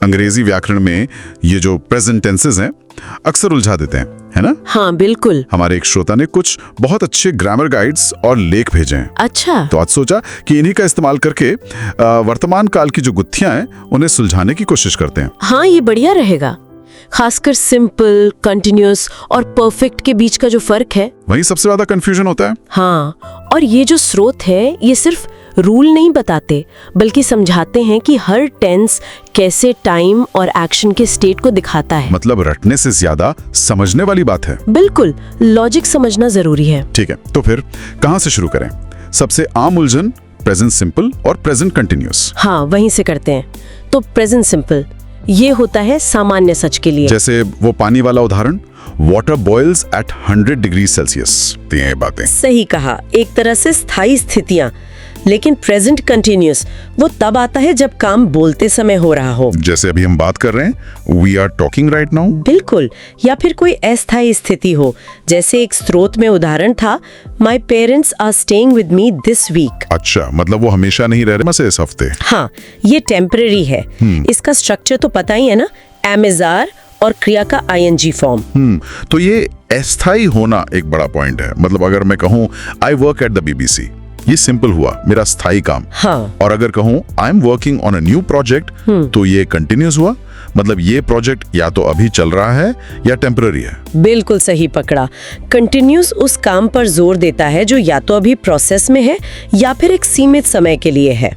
अंग्रेजी व्याकरण में ये जो प्रेजेंट टेंसेस हैं अक्सर उलझा देते हैं, है ना? हाँ बिल्कुल। हमारे एक श्रोता ने कुछ बहुत अच्छे ग्रामर गाइड्स और लेख भेजे हैं। अच्छा। तो आज सोचा कि इन्हीं का इस्तेमाल करके वर्तमान काल की जो गुत्थियां हैं उन्हें सुलझाने की कोशिश करते हैं। हाँ, ये बढ़िया रहेगा। खासकर सिंपल, कंटिन्यूअस और परफेक्ट के बीच का जो फर्क है, वही सबसे ज्यादा कंफ्यूजन होता है। हाँ, और ये जो स्रोत है ये सिर्फ रूल नहीं बताते बल्कि समझाते हैं कि हर टेंस कैसे टाइम और एक्शन के स्टेट को दिखाता है। मतलब रटने से ज्यादा समझने वाली बात है। बिल्कुल, लॉजिक समझना जरूरी है। ठीक है, तो फिर कहाँ से शुरू करें? सबसे आम उलझन प्रेजेंट सिंपल और प्रेजेंट कंटिन्यूअस। हाँ, वहीं से करते हैं। तो प्रेजेंट सिंपल ये होता है सामान्य सच के लिए। जैसे वो पानी वाला उदाहरण, water boils at 100 degree Celsius. ये बातें सही कहा, एक तरह से स्थायी स्थितियां। लेकिन प्रेजेंट कंटिन्यूअस वो तब आता है जब काम बोलते समय हो रहा हो, जैसे अभी हम बात कर रहे हैं, we are talking right now. बिल्कुल। या फिर कोई अस्थायी स्थिति हो, जैसे एक स्रोत में उदाहरण था, my parents are staying with me this week. अच्छा, मतलब वो हमेशा नहीं रह रहे इस हफ्ते। हाँ, ये टेम्पररी है। इसका स्ट्रक्चर तो पता ही है ना, एमेजार और क्रिया का आईएनजी फॉर्म। तो ये अस्थायी होना एक बड़ा पॉइंट है। मतलब अगर मैं कहूँ I work at the BBC, ये सिंपल हुआ, मेरा स्थायी काम। हाँ। और अगर कहूँ I am working on a new project, तो ये कंटिन्यूअस हुआ। मतलब ये प्रोजेक्ट या तो अभी चल रहा है या टेम्पररी है। बिल्कुल सही पकड़ा। कंटिन्यूअस उस काम पर जोर देता है जो या तो अभी प्रोसेस में है या फिर एक सीमित समय के लिए है।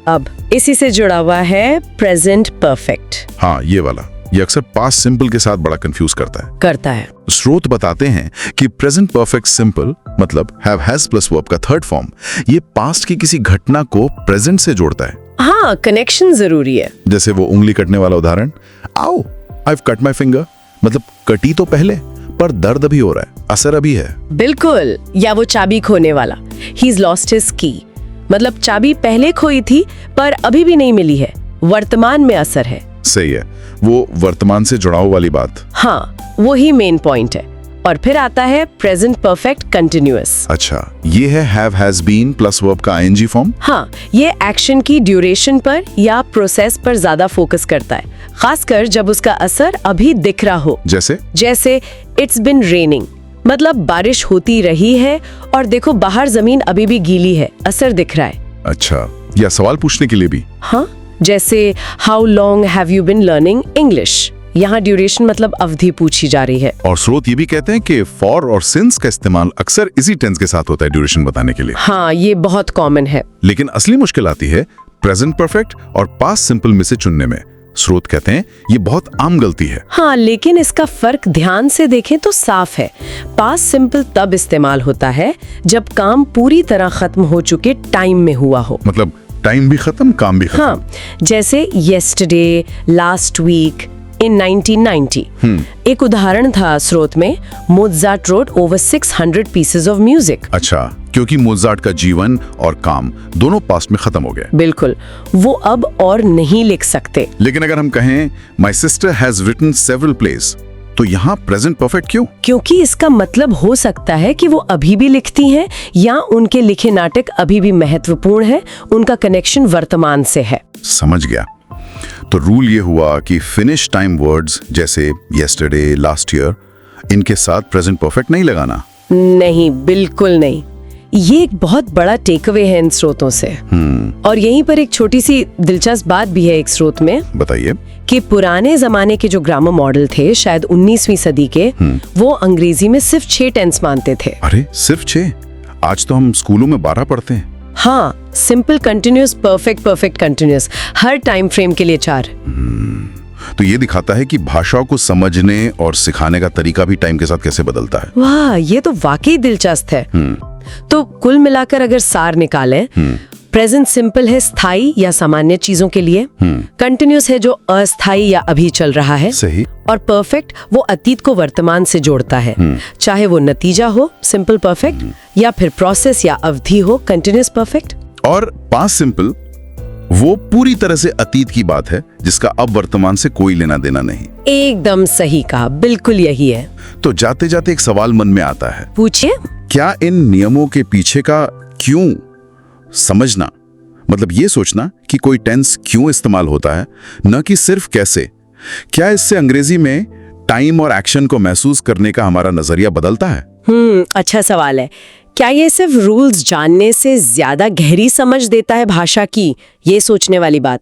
अब इसी से जुड़ा हुआ है प्रेजेंट परफेक्ट। हाँ, ये वाला, ये अक्सर पास्ट सिंपल के साथ बड़ा कंफ्यूज करता है। स्रोत बताते हैं कि प्रेजेंट परफेक्ट सिंपल मतलब हैव हैज प्लस वर्ब का थर्ड फॉर्म, ये पास्ट की किसी घटना को प्रेजेंट से जोड़ता है। हाँ, कनेक्शन जरूरी है। जैसे वो उंगली कटने वाला उदाहरण, आओ I have cut my finger, मतलब कटी तो पहले पर दर्द अभी हो रहा है, असर अभी है। बिल्कुल। या वो चाबी खोने वाला, ही इज लॉस्ट हिज की, मतलब चाबी पहले खोई थी पर अभी भी नहीं मिली है, वर्तमान में असर है। सही है, वो वर्तमान से जुड़ाव वाली बात। हाँ, वही मेन पॉइंट है। और फिर आता है प्रेजेंट परफेक्ट कंटिन्यूअस। अच्छा, ये है have has been plus verb का आईएनजी फॉर्म। हाँ, ये एक्शन की ड्यूरेशन पर या प्रोसेस पर ज्यादा फोकस करता है, खासकर जब उसका असर अभी दिख रहा हो। जैसे इट्स बिन रेनिंग, मतलब बारिश होती रही है और देखो बाहर जमीन अभी भी गीली है, असर दिख रहा है। अच्छा, या सवाल पूछने के लिए भी। हाँ, जैसे how long have you been learning English, यहाँ ड्यूरेशन मतलब अवधि पूछी जा रही है। और स्रोत ये भी कहते हैं कि फॉर और सिंस का इस्तेमाल अक्सर इसी टेंस के साथ होता है ड्यूरेशन बताने के लिए। हाँ, ये बहुत कॉमन है। लेकिन असली मुश्किल आती है प्रेजेंट परफेक्ट और पास्ट सिंपल में से चुनने में। स्रोत कहते हैं ये बहुत आम गलती है। हाँ, लेकिन इसका फर्क ध्यान से देखें तो साफ है। पास्ट सिंपल तब इस्तेमाल होता है जब काम पूरी तरह खत्म हो चुके टाइम में हुआ हो। मतलब टाइम भी खत्म, काम भी खत्म। हाँ, जैसे yesterday, last week, in 1990। एक उदाहरण था स्रोत में, मोज़ार्ट wrote over 600 pieces of music। अच्छा, क्योंकि मोज़ार्ट का जीवन और काम दोनों पास्ट में खत्म हो गए। बिल्कुल, वो अब और नहीं लिख सकते। लेकिन अगर हम कहें my sister has written several plays, तो यहाँ प्रेजेंट परफेक्ट क्यों? क्योंकि इसका मतलब हो सकता है कि वो अभी भी लिखती हैं या उनके लिखे नाटक अभी भी महत्वपूर्ण है, उनका कनेक्शन वर्तमान से है। समझ गया। तो रूल ये हुआ कि फिनिश टाइम वर्ड्स जैसे yesterday, last year, इनके साथ प्रेजेंट परफेक्ट नहीं लगाना। नहीं, बिल्कुल नहीं। ये एक बहुत बड़ा टेक अवे है इन स्रोतों से। और यहीं पर एक छोटी सी दिलचस्प बात भी है एक स्रोत में। बताइए। कि पुराने जमाने के जो ग्रामर मॉडल थे, शायद 19वीं सदी के, वो अंग्रेजी में सिर्फ 6 टेंस मानते थे। अरे सिर्फ 6? आज तो हम स्कूलों में 12 पढ़ते हैं। हाँ, simple, continuous, perfect, perfect continuous, हर टाइम फ्रेम के लिए 4। तो ये दिखाता है कि भाषा को समझने और सिखाने का तरीका भी टाइम के साथ कैसे बदलता है। वाह, ये तो वाकई दिलचस्प है। तो कुल मिलाकर अगर सार निकालें, प्रेजेंट सिंपल है स्थायी या सामान्य चीजों के लिए, कंटिन्यूअस है जो अस्थायी या अभी चल रहा है, सही, और परफेक्ट वो अतीत को वर्तमान से जोड़ता है, चाहे वो नतीजा हो सिंपल परफेक्ट या फिर प्रोसेस या अवधि हो कंटिन्यूअस परफेक्ट। और पास्ट सिंपल वो पूरी तरह से अतीत की बात है जिसका अब वर्तमान से कोई लेना देना नहीं। एकदम सही कहा, बिल्कुल यही है। तो जाते जाते एक सवाल मन में आता है, पूछिए। क्या इन नियमों के पीछे का क्यों समझना, मतलब ये सोचना कि कोई टेंस क्यों इस्तेमाल होता है, न कि सिर्फ कैसे। क्या इससे अंग्रेजी में टाइम और एक्शन को महसूस करने का हमारा नजरिया बदलता है? अच्छा सवाल है। क्या ये सिर्फ रूल्स जानने से ज्यादा गहरी समझ देता है भाषा की, ये सोचने वाली बात।